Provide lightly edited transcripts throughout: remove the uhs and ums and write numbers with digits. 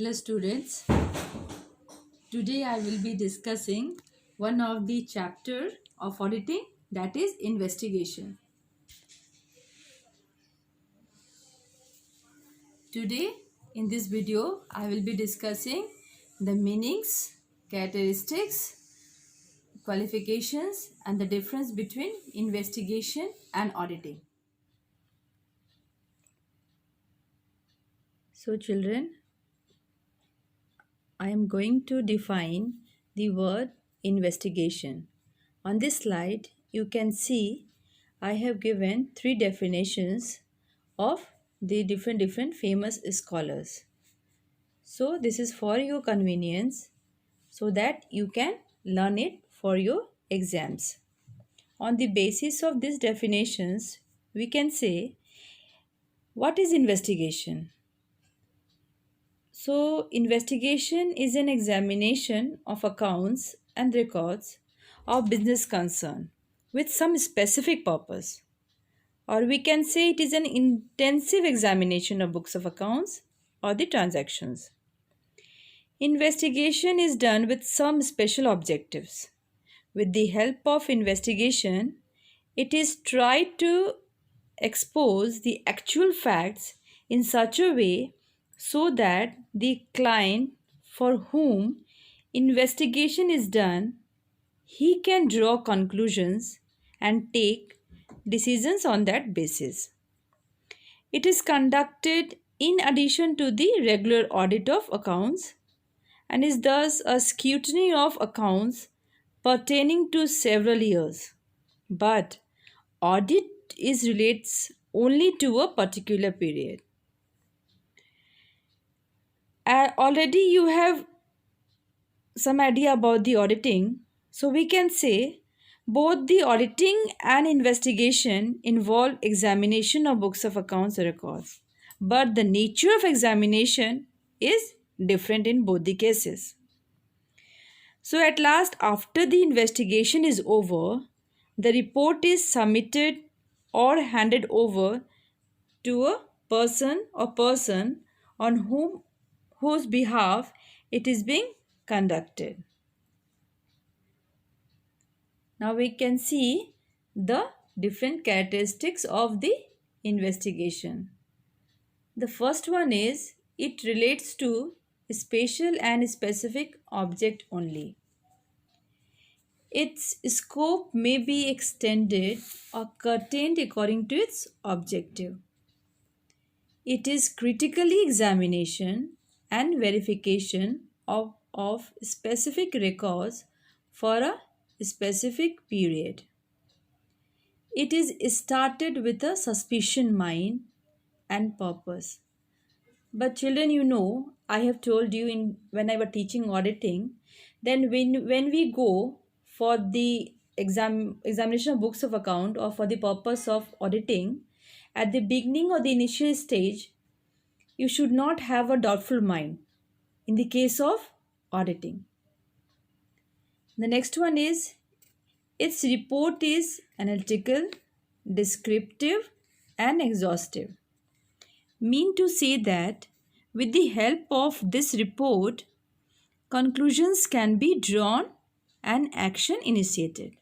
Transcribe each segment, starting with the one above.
Hello students, today I will be discussing one of the chapter of auditing, that is investigation. Today in this video I will be discussing the meanings, characteristics, qualifications and the difference between investigation and auditing. So children, I am going to define the word investigation. On this slide, you can see I have given three definitions of the different famous scholars. So this is for your convenience so that you can learn it for your exams. On the basis of these definitions, we can say, what is investigation? So, investigation is an examination of accounts and records of business concern with some specific purpose. Or we can say it is an intensive examination of books of accounts or the transactions. Investigation is done with some special objectives. With the help of investigation, it is tried to expose the actual facts in such a way so that the client for whom investigation is done, he can draw conclusions and take decisions on that basis. It is conducted in addition to the regular audit of accounts and is thus a scrutiny of accounts pertaining to several years. But audit is relates only to a particular period. Already you have some idea about the auditing. So we can say both the auditing and investigation involve examination of books of accounts or records. But the nature of examination is different in both the cases. So at last, after the investigation is over, the report is submitted or handed over to a person or person on whose behalf it is being conducted. Now we can see the different characteristics of the investigation. The first one is it relates to spatial and specific object only. Its scope may be extended or curtained according to its objective. It is critically examination and verification of specific records for a specific period. It is started with a suspicion mind and purpose. But children, I have told you when I was teaching auditing, then when we go for the examination of books of account or for the purpose of auditing, at the beginning or the initial stage, you should not have a doubtful mind in the case of auditing. The next one is its report is analytical, descriptive, and exhaustive. Mean to say that with the help of this report, conclusions can be drawn and action initiated.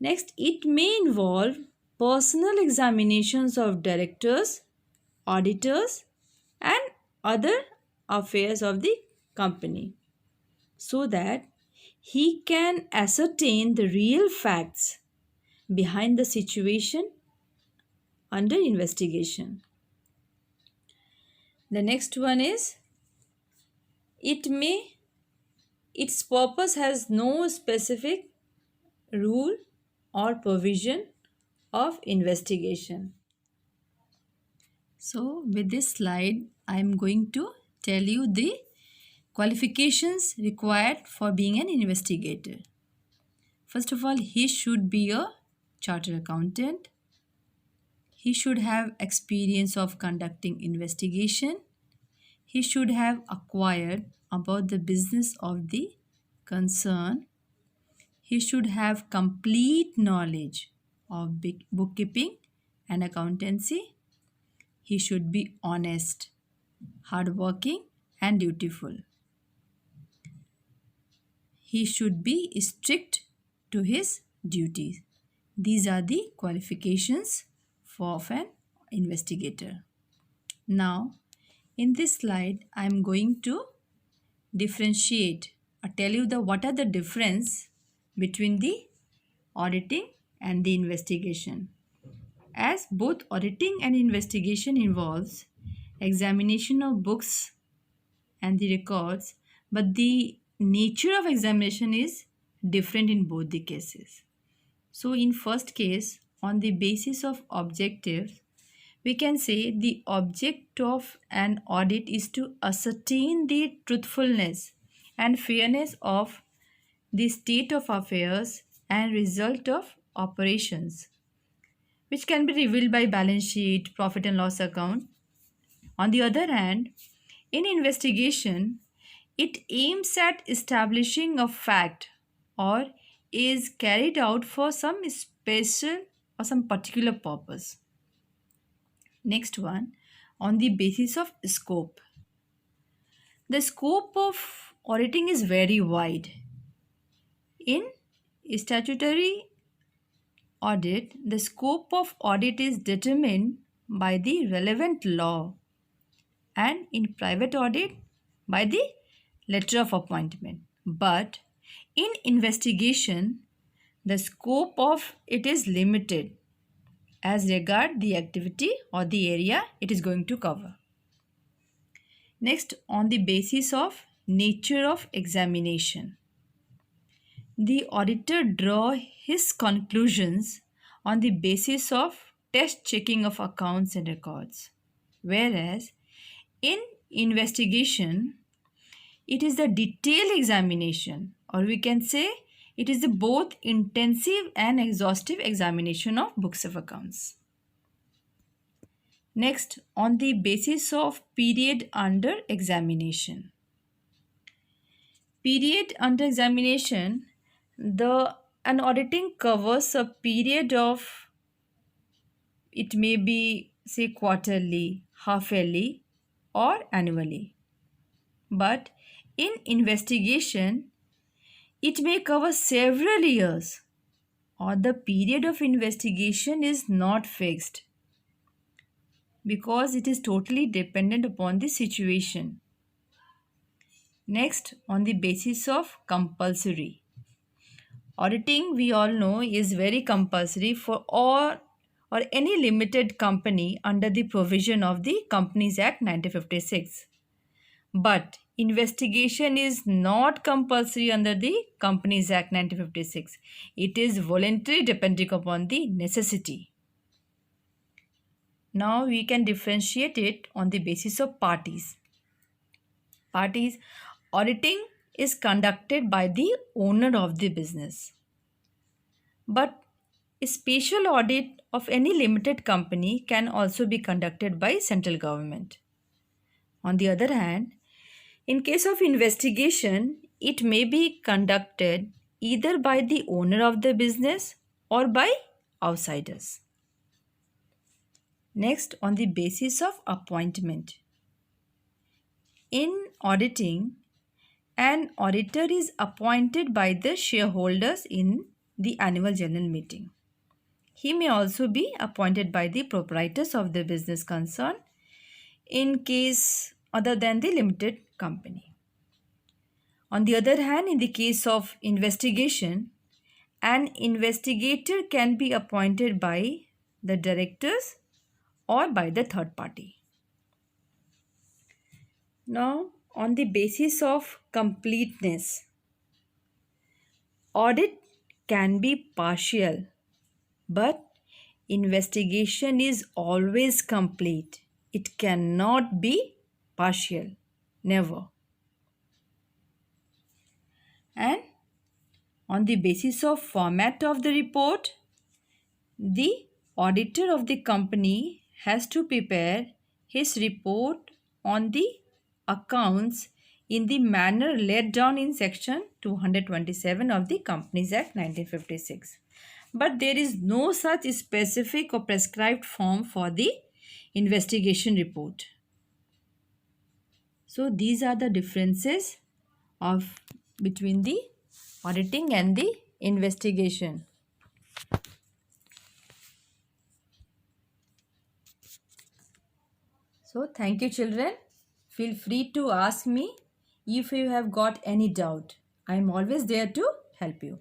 Next, it may involve personal examinations of directors, auditors, and other affairs of the company so that he can ascertain the real facts behind the situation under investigation. The next one is its purpose has no specific rule or provision of investigation. So with this slide, I am going to tell you the qualifications required for being an investigator. First of all, he should be a chartered accountant. He should have experience of conducting investigation. He should have acquired about the business of the concern. He should have complete knowledge of bookkeeping and accountancy. He should be honest hardworking, and dutiful. He should be strict to his duties. These are the qualifications of an investigator. Now, in this slide, I am going to differentiate or tell you what are the difference between the auditing and the investigation. As both auditing and investigation involves examination of books and the records, but the nature of examination is different in both the cases. So in first case, on the basis of objectives, we can say the object of an audit is to ascertain the truthfulness and fairness of the state of affairs and result of operations, which can be revealed by balance sheet, profit and loss account. On the other hand, in investigation, it aims at establishing a fact or is carried out for some special or some particular purpose. Next one, on the basis of scope. The scope of auditing is very wide. In statutory audit, the scope of audit is determined by the relevant law, and in private audit by the letter of appointment. But in investigation, the scope of it is limited as regard the activity or the area it is going to cover. Next, on the basis of nature of examination. The auditor draw his conclusions on the basis of test checking of accounts and records. Whereas in investigation, it is the detailed examination, or we can say it is the both intensive and exhaustive examination of books of accounts. Next, on the basis of period under examination. Period under examination, an auditing covers a period of, it may be say quarterly, half yearly or annually. But in investigation, it may cover several years, or the period of investigation is not fixed because it is totally dependent upon the situation. Next, on the basis of compulsory. Auditing, we all know, is very compulsory for all or any limited company under the provision of the Companies Act 1956. But investigation is not compulsory under the Companies Act 1956. It is voluntary depending upon the necessity. Now we can differentiate it on the basis of parties. Parties, auditing is conducted by the owner of the business. But a special audit of any limited company can also be conducted by central government. On the other hand, in case of investigation, it may be conducted either by the owner of the business or by outsiders. Next, on the basis of appointment. In auditing, an auditor is appointed by the shareholders in the annual general meeting. He may also be appointed by the proprietors of the business concern in case other than the limited company. On the other hand, in the case of investigation, an investigator can be appointed by the directors or by the third party. Now, on the basis of completeness, audit can be partial, but investigation is always complete. It cannot be partial, never. And on the basis of format of the report, the auditor of the company has to prepare his report on the accounts in the manner laid down in section 227 of the Companies Act 1956. But there is no such specific or prescribed form for the investigation report. So these are the differences of between the auditing and the investigation. So thank you children. Feel free to ask me if you have got any doubt. I am always there to help you.